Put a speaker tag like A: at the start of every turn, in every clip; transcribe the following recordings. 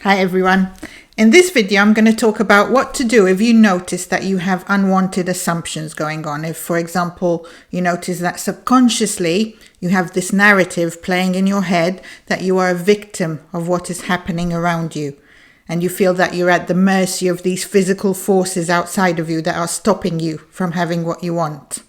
A: Hi everyone. In this video I'm going to talk about what to do if you notice that you have unwanted assumptions going on. If, for example, you notice that subconsciously you have this narrative playing in your head that you are a victim of what is happening around you, and you feel that you're at the mercy of these physical forces outside of you that are stopping you from having what you want.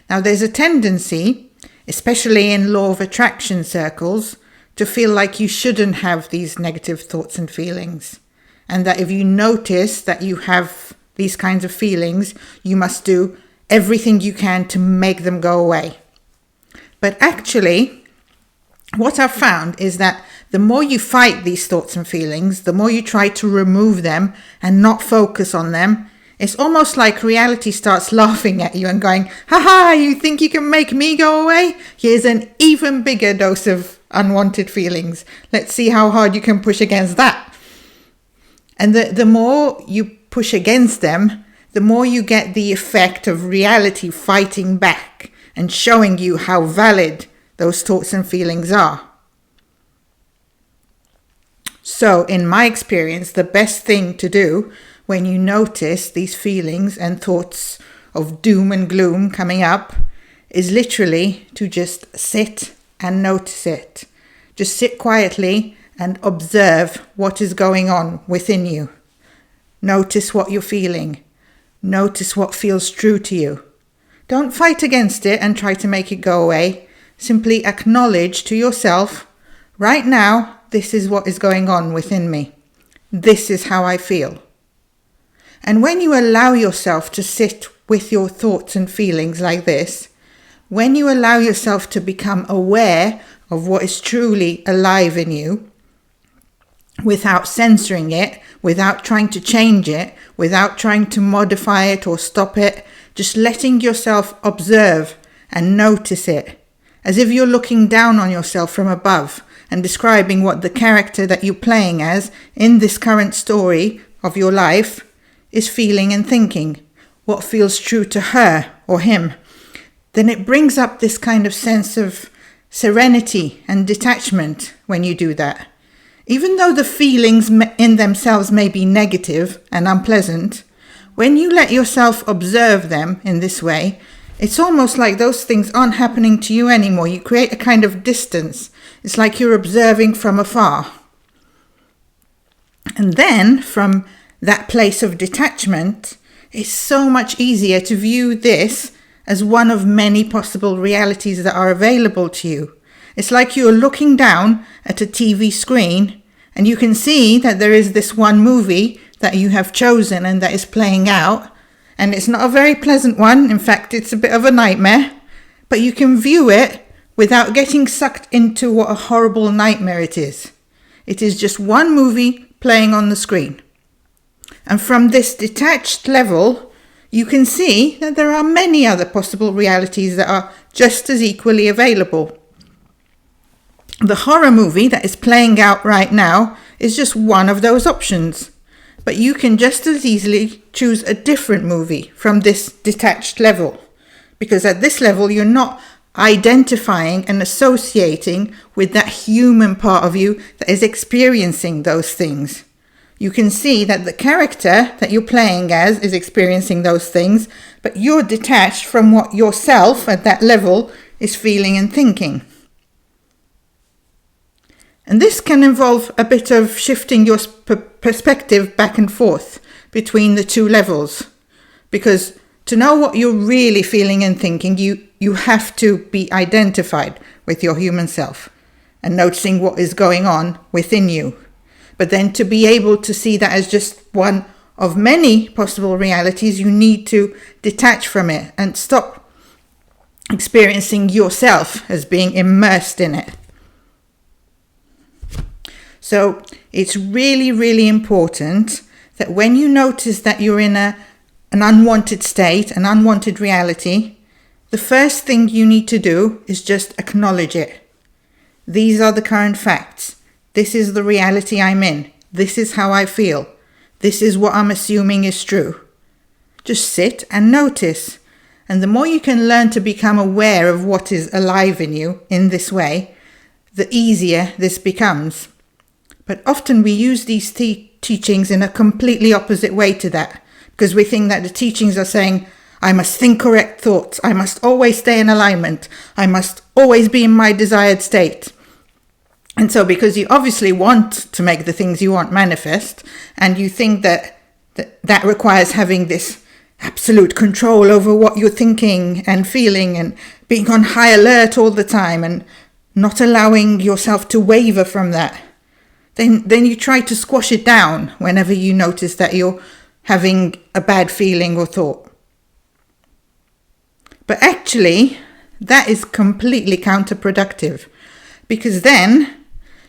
A: Now there's a tendency, especially in law of attraction circles, to feel like you shouldn't have these negative thoughts and feelings. And that if you notice that you have these kinds of feelings, you must do everything you can to make them go away. But actually, what I've found is that the more you fight these thoughts and feelings, the more you try to remove them and not focus on them, it's almost like reality starts laughing at you and going, "Ha, you think you can make me go away? Here's an even bigger dose of unwanted feelings. Let's see how hard you can push against that." And the more you push against them, the more you get the effect of reality fighting back and showing you how valid those thoughts and feelings are. So, in my experience, the best thing to do when you notice these feelings and thoughts of doom and gloom coming up is literally to just sit and notice it. Just sit quietly and observe what is going on within you. Notice what you're feeling. Notice what feels true to you. Don't fight against it and try to make it go away. Simply acknowledge to yourself, right now, this is what is going on within me. This is how I feel. And when you allow yourself to sit with your thoughts and feelings like this, when you allow yourself to become aware of what is truly alive in you, without censoring it, without trying to change it, without trying to modify it or stop it, just letting yourself observe and notice it, as if you're looking down on yourself from above and describing what the character that you're playing as in this current story of your life is feeling and thinking, what feels true to her or him, then it brings up this kind of sense of serenity and detachment when you do that. Even though the feelings in themselves may be negative and unpleasant, when you let yourself observe them in this way, it's almost like those things aren't happening to you anymore. You create a kind of distance. It's like you're observing from afar. And then, from that place of detachment, it's so much easier to view this as one of many possible realities that are available to you. It's like you're looking down at a TV screen and you can see that there is this one movie that you have chosen and that is playing out. And it's not a very pleasant one. In fact, it's a bit of a nightmare. But you can view it without getting sucked into what a horrible nightmare it is. It is just one movie playing on the screen. And from this detached level, you can see that there are many other possible realities that are just as equally available. The horror movie that is playing out right now is just one of those options. But you can just as easily choose a different movie from this detached level. Because at this level, you're not identifying and associating with that human part of you that is experiencing those things. You can see that the character that you're playing as is experiencing those things, but you're detached from what yourself at that level is feeling and thinking. And this can involve a bit of shifting your perspective back and forth between the two levels. Because to know what you're really feeling and thinking, you have to be identified with your human self and noticing what is going on within you. But then to be able to see that as just one of many possible realities, you need to detach from it and stop experiencing yourself as being immersed in it. So it's really, really important that when you notice that you're in an unwanted state, an unwanted reality, the first thing you need to do is just acknowledge it. These are the current facts. This is the reality I'm in. This is how I feel. This is what I'm assuming is true. Just sit and notice. And the more you can learn to become aware of what is alive in you in this way, the easier this becomes. But often we use these teachings in a completely opposite way to that, because we think that the teachings are saying, I must think correct thoughts, I must always stay in alignment, I must always be in my desired state. And so because you obviously want to make the things you want manifest, and you think that requires having this absolute control over what you're thinking and feeling and being on high alert all the time and not allowing yourself to waver from that, then you try to squash it down whenever you notice that you're having a bad feeling or thought. But actually, that is completely counterproductive, because then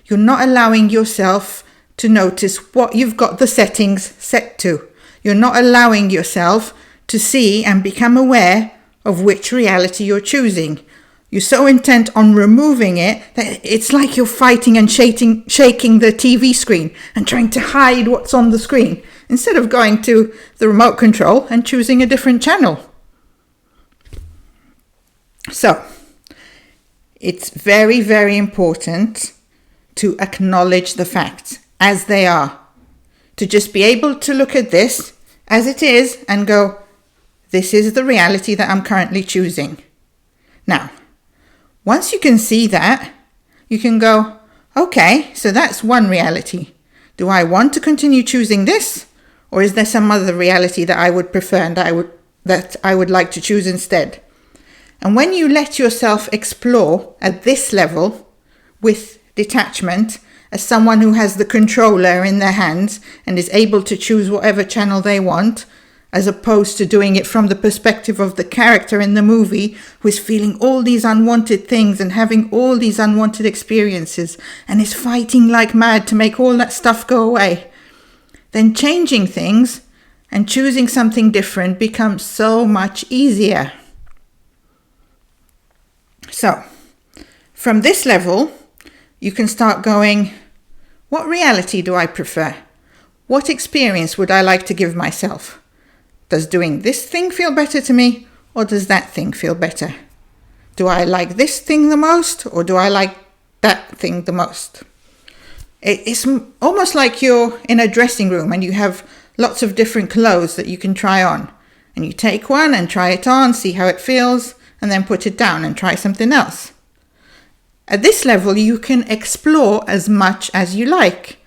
A: you're not allowing yourself to notice what you've got the settings set to. You're not allowing yourself to see and become aware of which reality you're choosing. You're so intent on removing it that it's like you're fighting and shaking the TV screen and trying to hide what's on the screen, instead of going to the remote control and choosing a different channel. So, it's very, very important to acknowledge the facts as they are. To just be able to look at this as it is and go, this is the reality that I'm currently choosing. Now, once you can see that, you can go, okay, so that's one reality. Do I want to continue choosing this? Or is there some other reality that I would prefer and that I would like to choose instead? And when you let yourself explore at this level with detachment, as someone who has the controller in their hands and is able to choose whatever channel they want, as opposed to doing it from the perspective of the character in the movie who is feeling all these unwanted things and having all these unwanted experiences and is fighting like mad to make all that stuff go away, then changing things and choosing something different becomes so much easier. So, from this level, you can start going, what reality do I prefer? What experience would I like to give myself? Does doing this thing feel better to me, or does that thing feel better? Do I like this thing the most, or do I like that thing the most? It's almost like you're in a dressing room and you have lots of different clothes that you can try on. And you take one and try it on, see how it feels, and then put it down and try something else. At this level, you can explore as much as you like.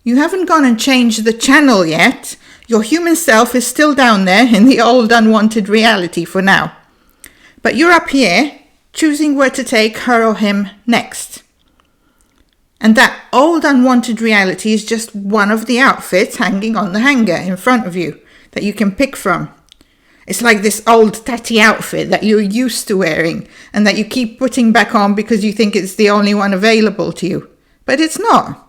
A: You haven't gone and changed the channel yet. Your human self is still down there in the old unwanted reality for now. But you're up here, choosing where to take her or him next. And that old unwanted reality is just one of the outfits hanging on the hanger in front of you that you can pick from. It's like this old tatty outfit that you're used to wearing and that you keep putting back on because you think it's the only one available to you. But it's not.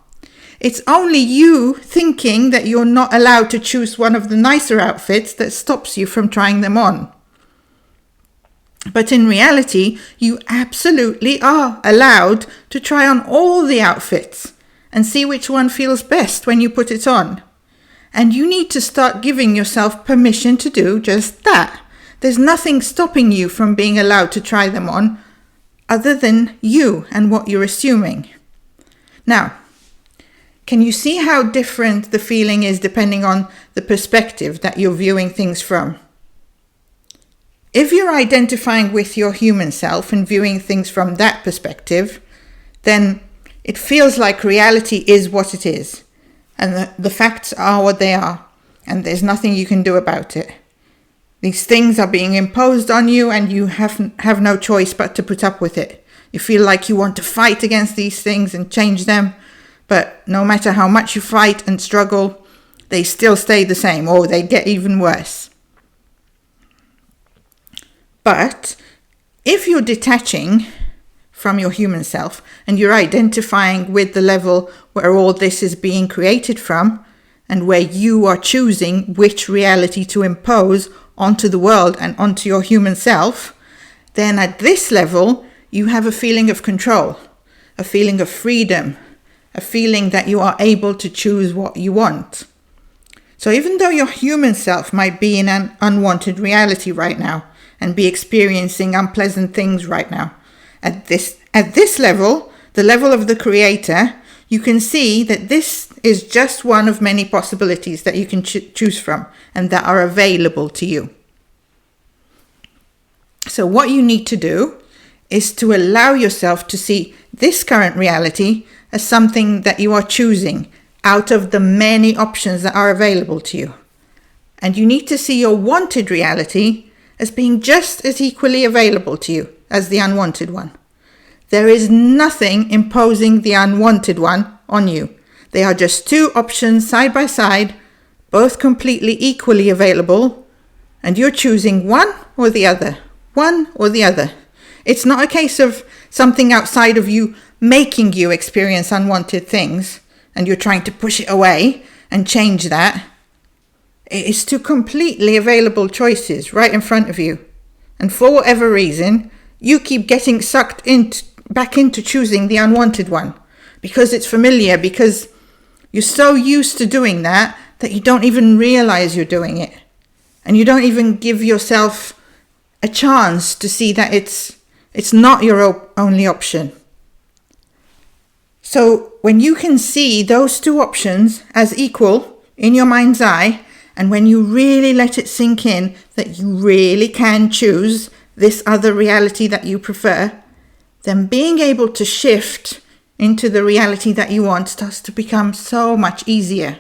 A: It's only you thinking that you're not allowed to choose one of the nicer outfits that stops you from trying them on. But in reality, you absolutely are allowed to try on all the outfits and see which one feels best when you put it on. And you need to start giving yourself permission to do just that. There's nothing stopping you from being allowed to try them on other than you and what you're assuming. Now, can you see how different the feeling is depending on the perspective that you're viewing things from? If you're identifying with your human self and viewing things from that perspective, then it feels like reality is what it is. And the facts are what they are, and there's nothing you can do about it. These things are being imposed on you, and you have no choice but to put up with it. You feel like you want to fight against these things and change them, but no matter how much you fight and struggle, they still stay the same, or they get even worse. But if you're detaching from your human self and you're identifying with the level where all this is being created from and where you are choosing which reality to impose onto the world and onto your human self, then at this level you have a feeling of control, a feeling of freedom, a feeling that you are able to choose what you want. So even though your human self might be in an unwanted reality right now and be experiencing unpleasant things right now, at this level, the level of the creator, you can see that this is just one of many possibilities that you can choose from and that are available to you. So what you need to do is to allow yourself to see this current reality as something that you are choosing out of the many options that are available to you. And you need to see your wanted reality as being just as equally available to you as the unwanted one. There is nothing imposing the unwanted one on you. They are just two options side by side, both completely equally available, and you're choosing one or the other. One or the other. It's not a case of something outside of you making you experience unwanted things and you're trying to push it away and change that. It is two completely available choices right in front of you. And for whatever reason, you keep getting sucked back into choosing the unwanted one because it's familiar, because you're so used to doing that you don't even realize you're doing it. And you don't even give yourself a chance to see that it's not your only option. So when you can see those two options as equal in your mind's eye, and when you really let it sink in that you really can choose this other reality that you prefer, then being able to shift into the reality that you want starts to become so much easier.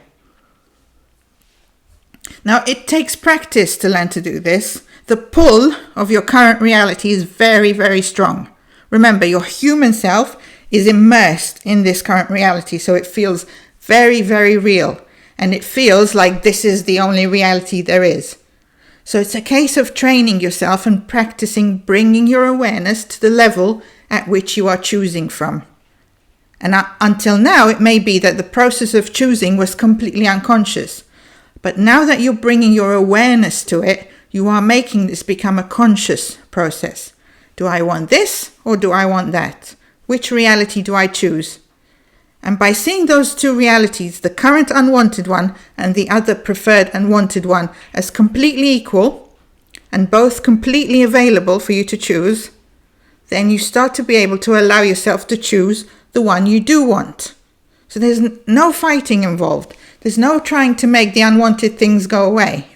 A: Now, it takes practice to learn to do this. The pull of your current reality is very, very strong. Remember, your human self is immersed in this current reality, so it feels very, very real. And it feels like this is the only reality there is. So it's a case of training yourself and practicing bringing your awareness to the level at which you are choosing from. And until now, it may be that the process of choosing was completely unconscious. But now that you're bringing your awareness to it, you are making this become a conscious process. Do I want this or do I want that? Which reality do I choose? And by seeing those two realities, the current unwanted one and the other preferred unwanted one, as completely equal and both completely available for you to choose, then you start to be able to allow yourself to choose the one you do want. So there's no fighting involved. There's no trying to make the unwanted things go away.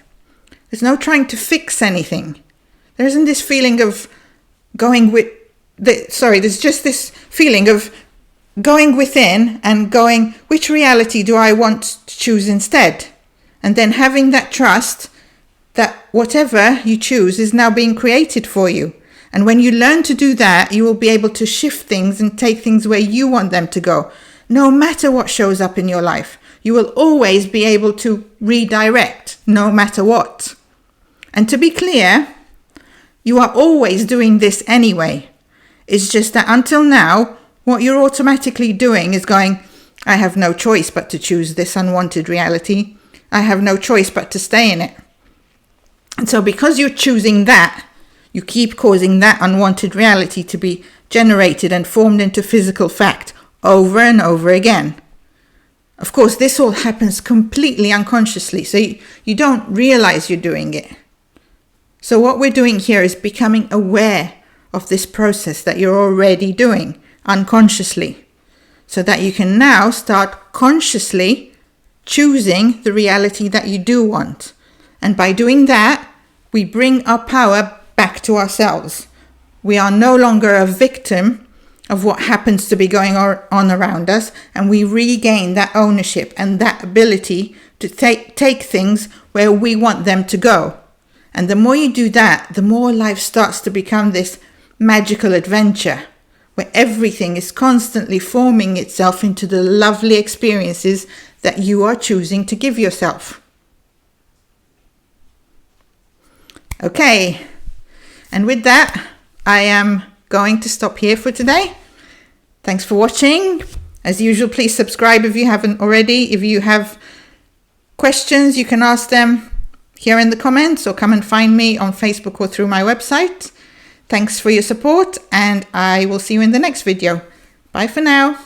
A: There's no trying to fix anything. There isn't this feeling of there's just this feeling of going within and going, which reality do I want to choose instead? And then having that trust that whatever you choose is now being created for you. And when you learn to do that, you will be able to shift things and take things where you want them to go. No matter what shows up in your life, you will always be able to redirect, no matter what. And to be clear, you are always doing this anyway. It's just that until now, what you're automatically doing is going, I have no choice but to choose this unwanted reality. I have no choice but to stay in it. And so because you're choosing that, you keep causing that unwanted reality to be generated and formed into physical fact over and over again. Of course, this all happens completely unconsciously, so you don't realize you're doing it. So what we're doing here is becoming aware of this process that you're already doing unconsciously, so that you can now start consciously choosing the reality that you do want. And by doing that, we bring our power back to ourselves. We are no longer a victim of what happens to be going on around us, and we regain that ownership and that ability to take things where we want them to go. And the more you do that, the more life starts to become this magical adventure where everything is constantly forming itself into the lovely experiences that you are choosing to give yourself. Okay, and with that, I am going to stop here for today. Thanks for watching. As usual, please subscribe if you haven't already. If you have questions, you can ask them here in the comments or come and find me on Facebook or through my website. Thanks for your support, and I will see you in the next video. Bye for now.